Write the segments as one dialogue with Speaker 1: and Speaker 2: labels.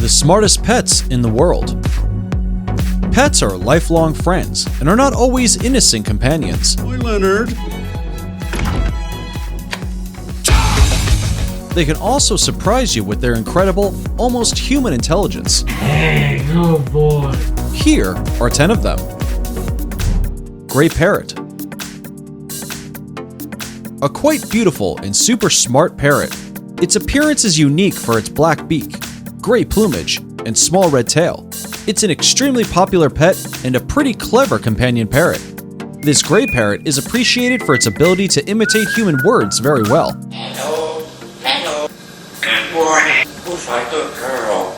Speaker 1: the smartest pets in the world. Pets are lifelong friends and are not always innocent companions.
Speaker 2: Hi, Leonard.
Speaker 1: They can also surprise you with their incredible, almost human intelligence.
Speaker 3: Hey, good boy.
Speaker 1: Here are 10 of them. Gray parrot. A quite beautiful and super smart parrot. Its appearance is unique for its black beak, gray plumage, and small red tail. It's an extremely popular pet and a pretty clever companion parrot. This gray parrot is appreciated for its ability to imitate human words very well.
Speaker 4: Hello, hello, good morning, who's my good girl?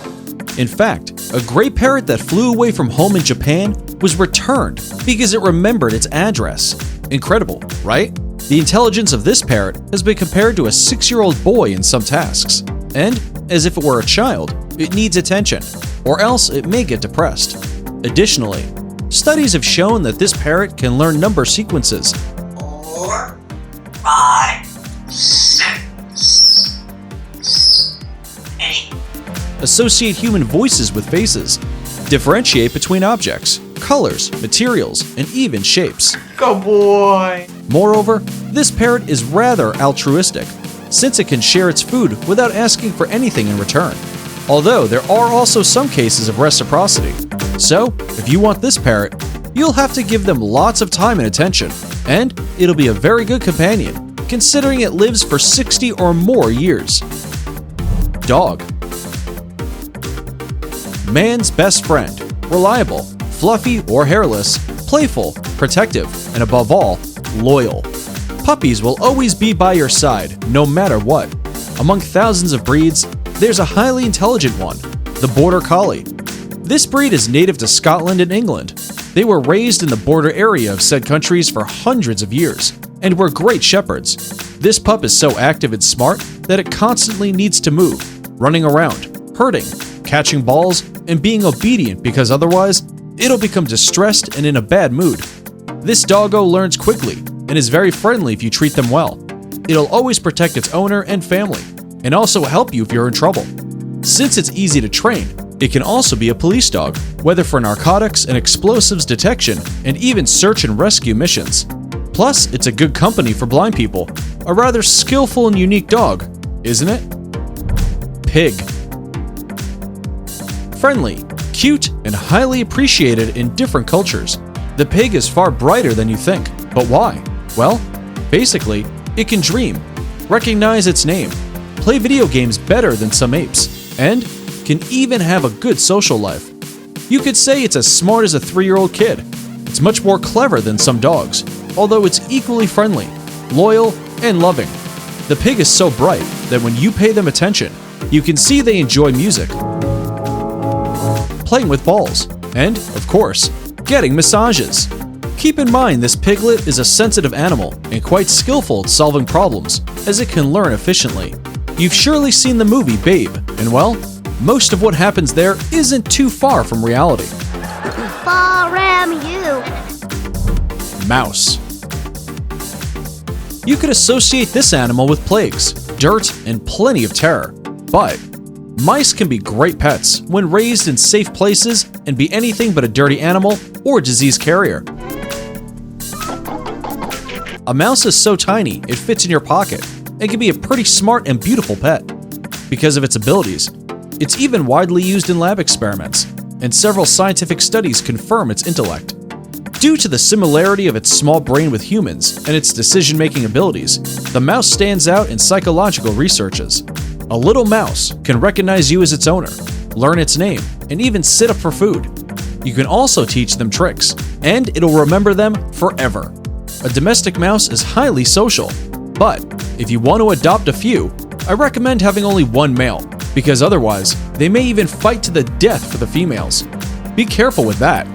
Speaker 1: In fact, a gray parrot that flew away from home in Japan was returned because it remembered its address. Incredible, right? The intelligence of this parrot has been compared to a 6-year-old boy in some tasks. And, as if it were a child, it needs attention, or else it may get depressed. Additionally, studies have shown that this parrot can learn number sequences.
Speaker 4: 4, 5, 6, 8.
Speaker 1: Associate human voices with faces, differentiate between objects, colors, materials, and even shapes.
Speaker 3: Good boy.
Speaker 1: Moreover, this parrot is rather altruistic, since it can share its food without asking for anything in return. Although there are also some cases of reciprocity. So, if you want this parrot, you'll have to give them lots of time and attention, and it'll be a very good companion, considering it lives for 60 or more years. Dog. Man's best friend, reliable, fluffy or hairless, playful, protective, and above all, loyal. Puppies will always be by your side, no matter what. Among thousands of breeds, there's a highly intelligent one, the Border Collie. This breed is native to Scotland and England. They were raised in the border area of said countries for hundreds of years, and were great shepherds. This pup is so active and smart that it constantly needs to move, running around, herding, catching balls, and being obedient because otherwise, it'll become distressed and in a bad mood. This doggo learns quickly and is very friendly if you treat them well. It'll always protect its owner and family, and also help you if you're in trouble. Since it's easy to train, it can also be a police dog, whether for narcotics and explosives detection, and even search and rescue missions. Plus, it's a good company for blind people. A rather skillful and unique dog, isn't it? Pig. Friendly, cute, and highly appreciated in different cultures. The pig is far brighter than you think. But why? Well, basically, it can dream, recognize its name, play video games better than some apes, and can even have a good social life. You could say it's as smart as a 3-year-old kid. It's much more clever than some dogs, although it's equally friendly, loyal, and loving. The pig is so bright that when you pay them attention, you can see they enjoy music, playing with balls, and, of course, getting massages. Keep in mind this piglet is a sensitive animal and quite skillful at solving problems, as it can learn efficiently. You've surely seen the movie Babe, and well, most of what happens there isn't too far from reality.
Speaker 5: Far am you.
Speaker 1: Mouse. You could associate this animal with plagues, dirt, and plenty of terror, but mice can be great pets when raised in safe places and be anything but a dirty animal or disease carrier. A mouse is so tiny it fits in your pocket and can be a pretty smart and beautiful pet. Because of its abilities, it's even widely used in lab experiments, and several scientific studies confirm its intellect. Due to the similarity of its small brain with humans and its decision-making abilities, the mouse stands out in psychological researches. A little mouse can recognize you as its owner, learn its name, and even sit up for food. You can also teach them tricks, and it'll remember them forever. A domestic mouse is highly social, but if you want to adopt a few, I recommend having only one male, because otherwise, they may even fight to the death for the females. Be careful with that.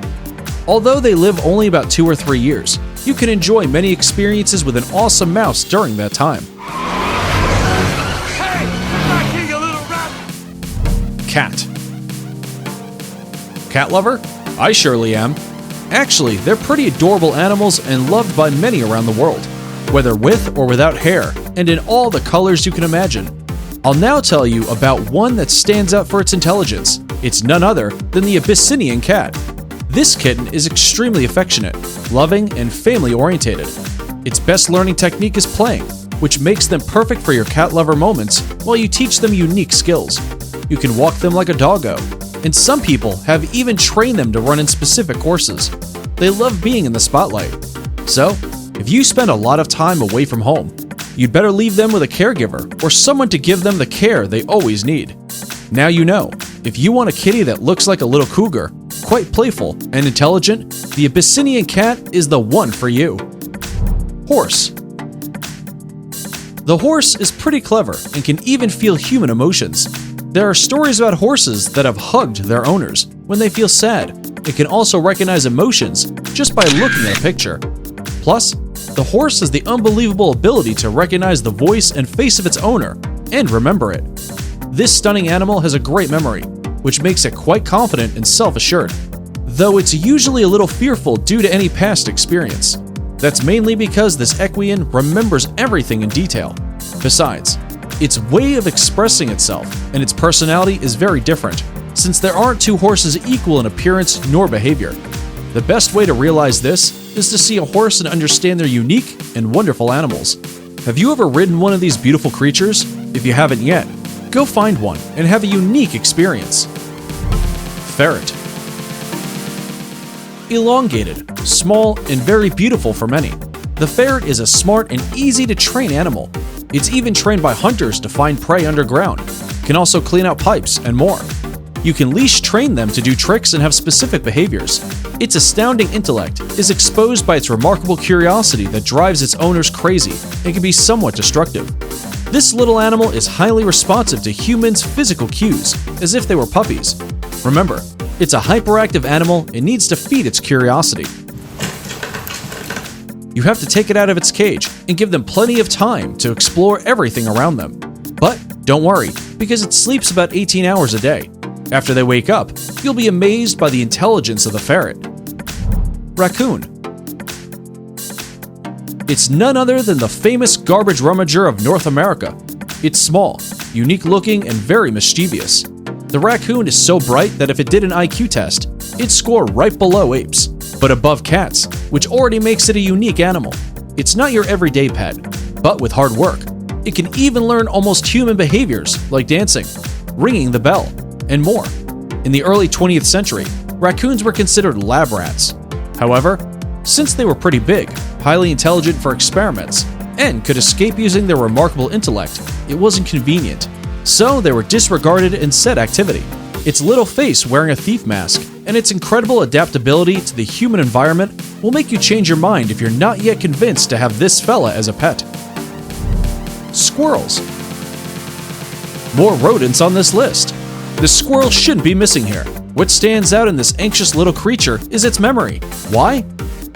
Speaker 1: Although they live only about 2 or 3 years, you can enjoy many experiences with an awesome mouse during that time.
Speaker 3: Hey, back here, you little rat.
Speaker 1: Cat. Cat lover? I surely am. Actually, they're pretty adorable animals and loved by many around the world, whether with or without hair, and in all the colors you can imagine. I'll now tell you about one that stands out for its intelligence. It's none other than the Abyssinian cat. This kitten is extremely affectionate, loving, and family-orientated. Its best learning technique is playing, which makes them perfect for your cat lover moments while you teach them unique skills. You can walk them like a doggo, and some people have even trained them to run in specific courses. They love being in the spotlight. So, if you spend a lot of time away from home, you'd better leave them with a caregiver or someone to give them the care they always need. Now you know, if you want a kitty that looks like a little cougar, quite playful and intelligent, the Abyssinian cat is the one for you. Horse. The horse is pretty clever and can even feel human emotions. There are stories about horses that have hugged their owners when they feel sad. It can also recognize emotions just by looking at a picture. Plus, the horse has the unbelievable ability to recognize the voice and face of its owner and remember it. This stunning animal has a great memory, which makes it quite confident and self-assured, though it's usually a little fearful due to any past experience. That's mainly because this equine remembers everything in detail. Besides, its way of expressing itself and its personality is very different, since there aren't two horses equal in appearance nor behavior. The best way to realize this is to see a horse and understand their unique and wonderful animals. Have you ever ridden one of these beautiful creatures? If you haven't yet, go find one and have a unique experience. Ferret. Elongated, small, and very beautiful for many, the ferret is a smart and easy to train animal. It's even trained by hunters to find prey underground, can also clean out pipes, and more. You can leash train them to do tricks and have specific behaviors. Its astounding intellect is exposed by its remarkable curiosity that drives its owners crazy and can be somewhat destructive. This little animal is highly responsive to humans' physical cues, as if they were puppies. Remember, it's a hyperactive animal and needs to feed its curiosity. You have to take it out of its cage and give them plenty of time to explore everything around them. But don't worry, because it sleeps about 18 hours a day. After they wake up, you'll be amazed by the intelligence of the ferret. Raccoon. It's none other than the famous garbage rummager of North America. It's small, unique looking, and very mischievous. The raccoon is so bright that if it did an IQ test, it'd score right below apes, but above cats, which already makes it a unique animal. It's not your everyday pet, but with hard work, it can even learn almost human behaviors like dancing, ringing the bell, and more. In the early 20th century, raccoons were considered lab rats. However, since they were pretty big, highly intelligent for experiments, and could escape using their remarkable intellect, it wasn't convenient. So they were disregarded in said activity. Its little face wearing a thief mask and its incredible adaptability to the human environment will make you change your mind if you're not yet convinced to have this fella as a pet. Squirrels. More rodents on this list. The squirrel shouldn't be missing here. What stands out in this anxious little creature is its memory. Why?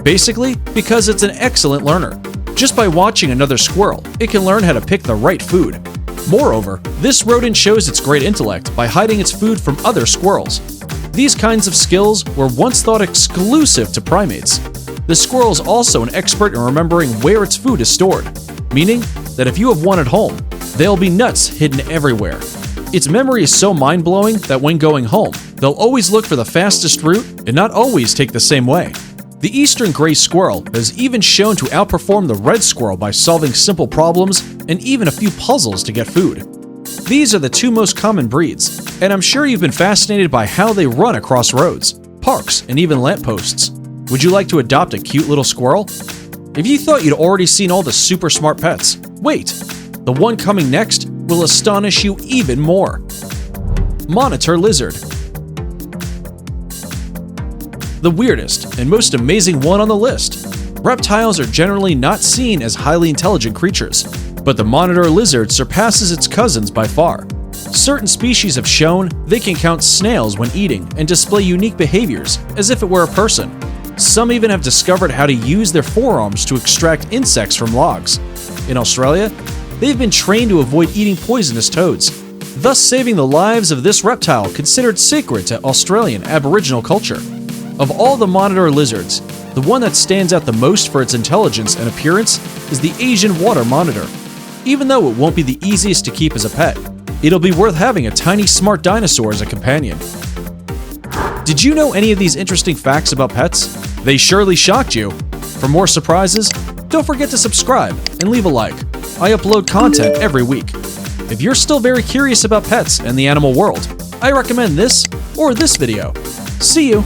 Speaker 1: Basically, because it's an excellent learner. Just by watching another squirrel, it can learn how to pick the right food. Moreover, this rodent shows its great intellect by hiding its food from other squirrels. These kinds of skills were once thought exclusive to primates. The squirrel is also an expert in remembering where its food is stored, meaning that if you have one at home, there'll be nuts hidden everywhere. Its memory is so mind-blowing that when going home, they'll always look for the fastest route and not always take the same way. The eastern gray squirrel has even shown to outperform the red squirrel by solving simple problems and even a few puzzles to get food. These are the two most common breeds, and I'm sure you've been fascinated by how they run across roads, parks, and even lampposts. Would you like to adopt a cute little squirrel? If you thought you'd already seen all the super smart pets, wait! The one coming next will astonish you even more. Monitor lizard. The weirdest and most amazing one on the list. Reptiles are generally not seen as highly intelligent creatures, but the monitor lizard surpasses its cousins by far. Certain species have shown they can count snails when eating and display unique behaviors as if it were a person. Some even have discovered how to use their forearms to extract insects from logs. In Australia, they've been trained to avoid eating poisonous toads, thus saving the lives of this reptile considered sacred to Australian Aboriginal culture. Of all the monitor lizards, the one that stands out the most for its intelligence and appearance is the Asian water monitor. Even though it won't be the easiest to keep as a pet, It'll be worth having a tiny smart dinosaur as a companion. Did you know any of these interesting facts about pets? They surely shocked you. For more surprises, don't forget to subscribe and leave a like. I upload content every week. If you're still very curious about pets and the animal world, I recommend this or this video. See you!